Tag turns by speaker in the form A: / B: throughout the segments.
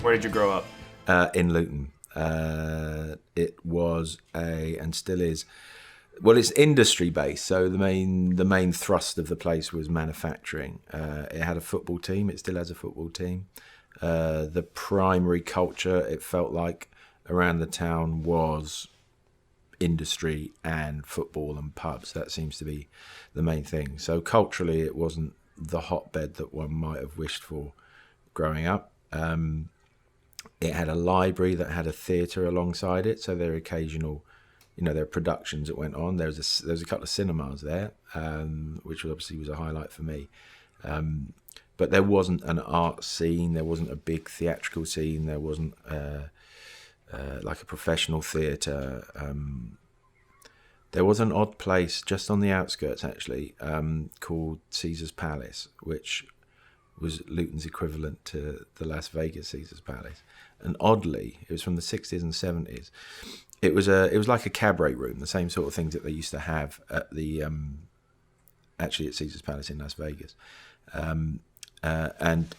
A: Where did you grow up?
B: In Luton. It was and still is. Well, it's industry based, so the main thrust of the place was manufacturing. It had a football team. It still has a football team. The primary culture, it felt like, around the town was industry and football and pubs. That seems to be the main thing. So culturally, it wasn't the hotbed that one might have wished for growing up. It had a library that had a theatre alongside it, so there were occasional, there were productions that went on. There was a couple of cinemas there, which obviously was a highlight for me. But there wasn't an art scene. There wasn't a big theatrical scene. There wasn't like a professional theatre. There was an odd place just on the outskirts, actually, called Caesar's Palace, which was Luton's equivalent to the Las Vegas Caesar's Palace. And oddly, it was from the 60s and 70s. It was like a cabaret room, the same sort of things that they used to have at the actually at Caesar's Palace in Las Vegas. And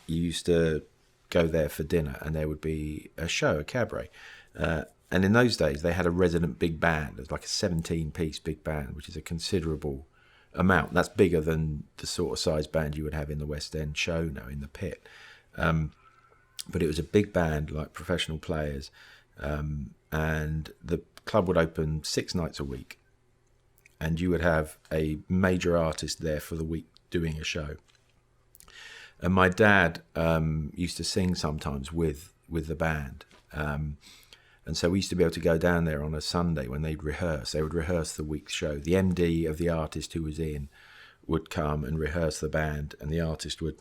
B: you used to go there for dinner, and there would be a show, a cabaret. And in those days, they had a resident big band. It was like a 17-piece big band, which is a considerable amount. That's bigger than the sort of size band you would have in the West End show now in the Pit. But it was a big band, like professional players. And the club would open 6 nights a week. And you would have a major artist there for the week doing a show. And my dad used to sing sometimes with the band. And so we used to be able to go down there on a Sunday when they'd rehearse. They would rehearse the week's show. The MD of the artist who was in would come and rehearse the band, and the artist would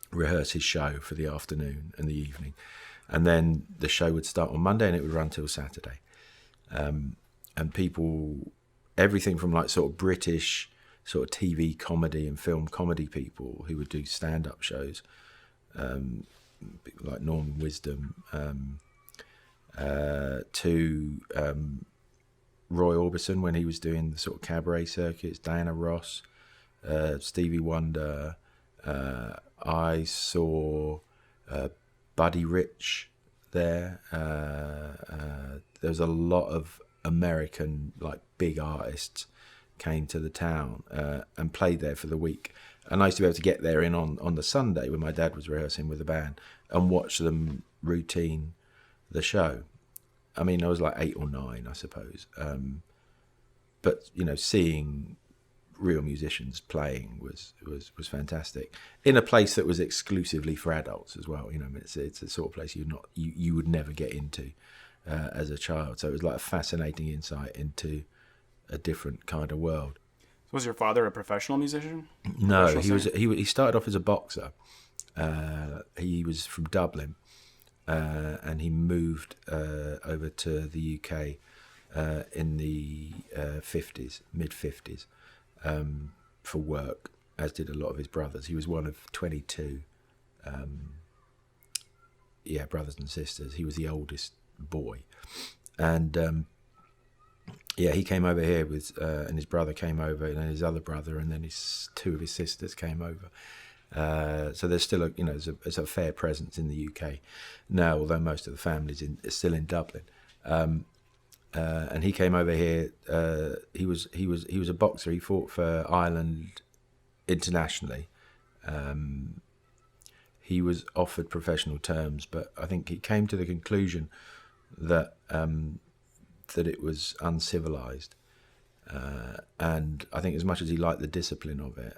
B: rehearse his show for the afternoon and the evening. And then the show would start on Monday and it would run till Saturday. And people, everything from like sort of British sort of TV comedy and film comedy people who would do stand-up shows, like Norman Wisdom, to Roy Orbison when he was doing the sort of cabaret circuits, Diana Ross, Stevie Wonder. I saw Buddy Rich there. There was a lot of American, like, big artists came to the town and played there for the week. And I used to be able to get there in on the Sunday when my dad was rehearsing with the band and watch them routine the show. I mean, I was like 8 or 9, I suppose. But, seeing real musicians playing was fantastic in a place that was exclusively for adults as well. It's a sort of place you would never get into as a child. So it was like a fascinating insight into a different kind of world.
A: Was your father a professional musician?
B: No, he started off as a boxer. He was from Dublin, and he moved over to the UK in the mid 50s. For work, as did a lot of his brothers. He was one of 22 brothers and sisters. He was the oldest boy, and he came over here with and his brother came over, and then his other brother, and then 2 of his sisters came over. So there's still there's a fair presence in the UK now, although most of the family's still in Dublin. And he came over here. He was a boxer. He fought for Ireland internationally. He was offered professional terms, but I think he came to the conclusion that that it was uncivilized. And I think as much as he liked the discipline of it,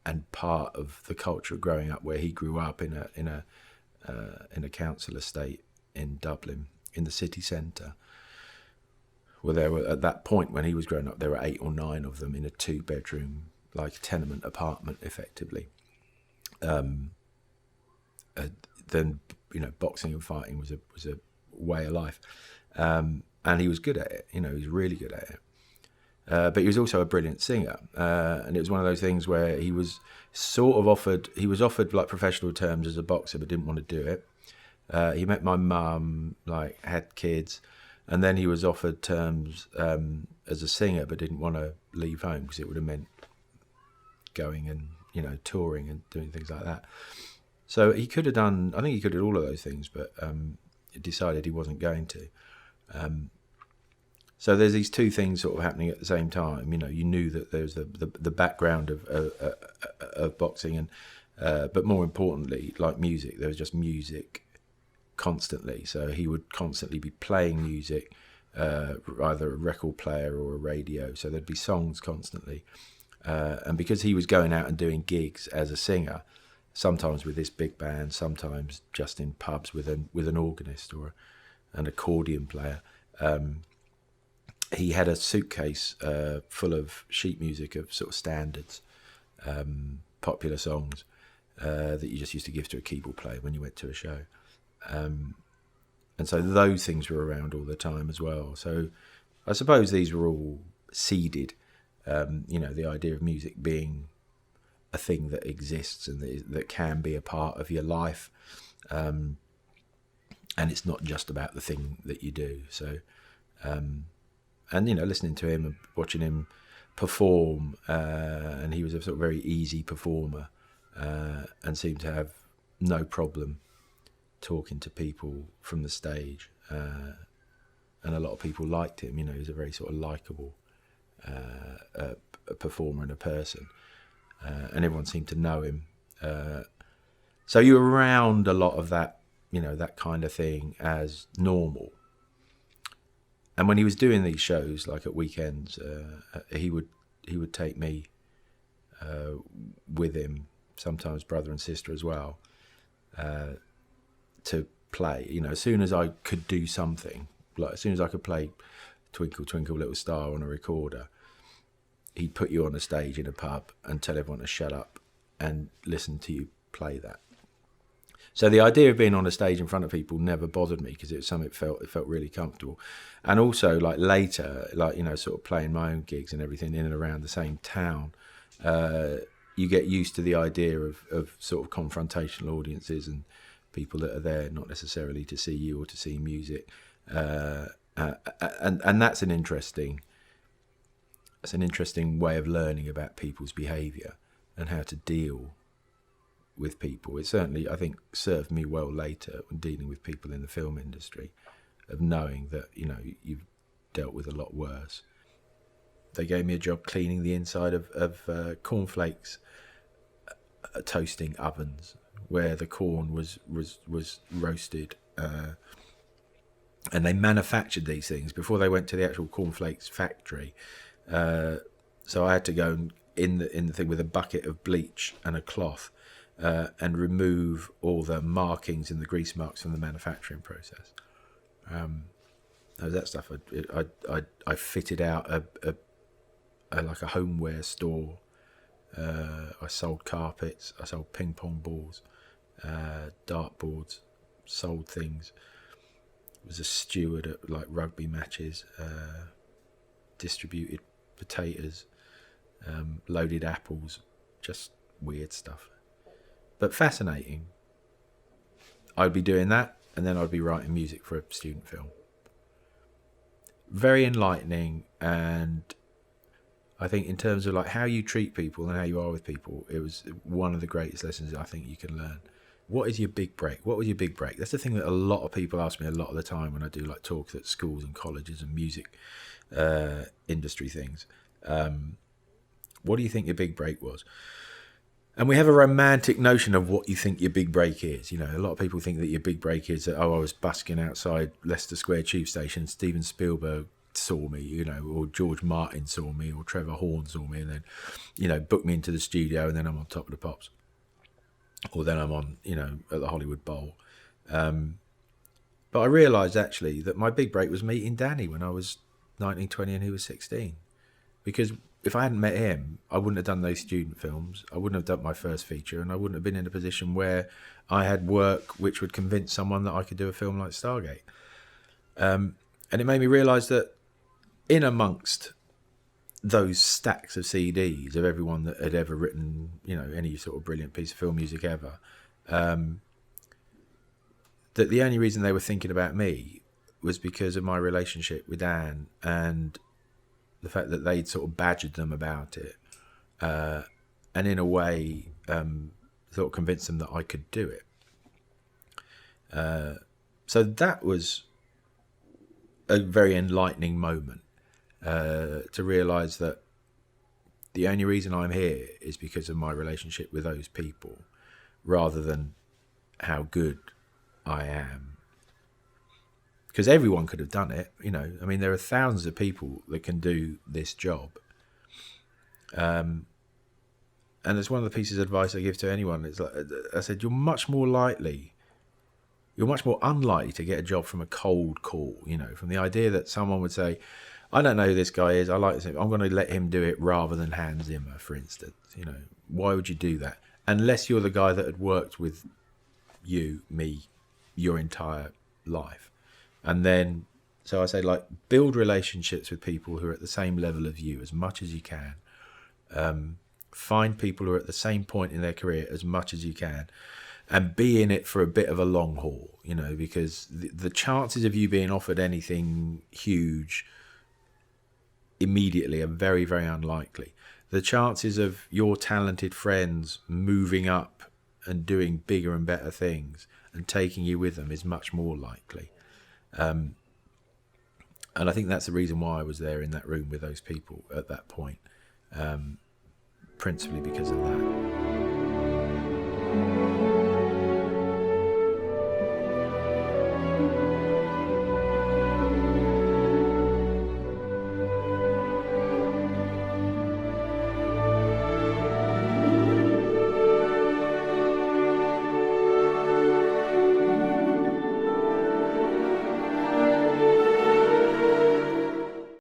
B: and part of the culture of growing up where he grew up in a council estate in Dublin, in the city centre, where there were, at that point when he was growing up, there were 8 or 9 of them in a 2-bedroom, like, tenement apartment, effectively. Then boxing and fighting was a way of life, and he was good at it. He was really good at it. But he was also a brilliant singer, and it was one of those things where he was sort of offered like professional terms as a boxer, but didn't want to do it. He met my mum, like, had kids, and then he was offered terms as a singer, but didn't want to leave home because it would have meant going and touring and doing things like that. So he could have done. I think he could have done all of those things, but decided he wasn't going to. So there's these two things sort of happening at the same time. You know, you knew that there's the background of boxing, and but more importantly, like music, there was just music constantly. So he would constantly be playing music, either a record player or a radio. So there'd be songs constantly, and because he was going out and doing gigs as a singer, sometimes with this big band, sometimes just in pubs with an organist or an accordion player. He had a suitcase full of sheet music of sort of standards, popular songs that you just used to give to a keyboard player when you went to a show. And so those things were around all the time as well. So I suppose these were all seeded, the idea of music being a thing that exists and that can be a part of your life. And it's not just about the thing that you do. So, and, listening to him and watching him perform, and he was a sort of very easy performer, and seemed to have no problem talking to people from the stage. And a lot of people liked him. He was a very sort of likable a performer and a person. And everyone seemed to know him. So you were around a lot of that, that kind of thing as normal. And when he was doing these shows, like at weekends, he would take me with him, sometimes brother and sister as well, to play. As soon as I could do something, like as soon as I could play Twinkle Twinkle Little Star on a recorder, he'd put you on a stage in a pub and tell everyone to shut up and listen to you play that. So the idea of being on a stage in front of people never bothered me, because it was something it felt really comfortable. And also, like later, sort of playing my own gigs and everything in and around the same town, you get used to the idea of sort of confrontational audiences and people that are there not necessarily to see you or to see music, and that's an interesting way of learning about people's behaviour and how to deal with people. It certainly, I think, served me well later when dealing with people in the film industry, of knowing that, you've dealt with a lot worse. They gave me a job cleaning the inside of cornflakes toasting ovens, where the corn was roasted, and they manufactured these things before they went to the actual cornflakes factory. So I had to go in the thing with a bucket of bleach and a cloth, and remove all the markings and the grease marks from the manufacturing process. That stuff. I fitted out like a homeware store. I sold carpets. I sold ping pong balls, dartboards. Sold things. Was a steward at like rugby matches. Distributed potatoes, loaded apples, just weird stuff. But fascinating. I'd be doing that, and then I'd be writing music for a student film. Very enlightening, and I think in terms of like how you treat people and how you are with people, it was one of the greatest lessons I think you can learn. What is your big break? What was your big break? That's the thing that a lot of people ask me a lot of the time when I do like talks at schools and colleges and music industry things. What do you think your big break was? And we have a romantic notion of what you think your big break is. A lot of people think that your big break is that, I was busking outside Leicester Square tube station, Steven Spielberg saw me, or George Martin saw me, or Trevor Horn saw me, and then, booked me into the studio, and then I'm on Top of the Pops. Or then I'm on, at the Hollywood Bowl. But I realised actually that my big break was meeting Danny when I was 19, 20 and he was 16. Because if I hadn't met him, I wouldn't have done those student films. I wouldn't have done my first feature, and I wouldn't have been in a position where I had work which would convince someone that I could do a film like Stargate. And it made me realise that in amongst those stacks of CDs of everyone that had ever written, any sort of brilliant piece of film music ever, that the only reason they were thinking about me was because of my relationship with Anne and the fact that they'd sort of badgered them about it, and in a way sort of convince them that I could do it. So that was a very enlightening moment, to realise that the only reason I'm here is because of my relationship with those people, rather than how good I am. Because everyone could have done it, you know. I mean, there are thousands of people that can do this job. And it's one of the pieces of advice I give to anyone. It's like I said, you're much more unlikely to get a job from a cold call, you know, from the idea that someone would say, I don't know who this guy is, I like this, I'm going to let him do it rather than Hans Zimmer, for instance. You know, why would you do that? Unless you're the guy that had worked with me, your entire life. And then, so I say, like, build relationships with people who are at the same level of you as much as you can. Find people who are at the same point in their career as much as you can, and be in it for a bit of a long haul, you know, because the chances of you being offered anything huge immediately are very, very unlikely. The chances of your talented friends moving up and doing bigger and better things and taking you with them is much more likely. And I think that's the reason why I was there in that room with those people at that point, principally because of that.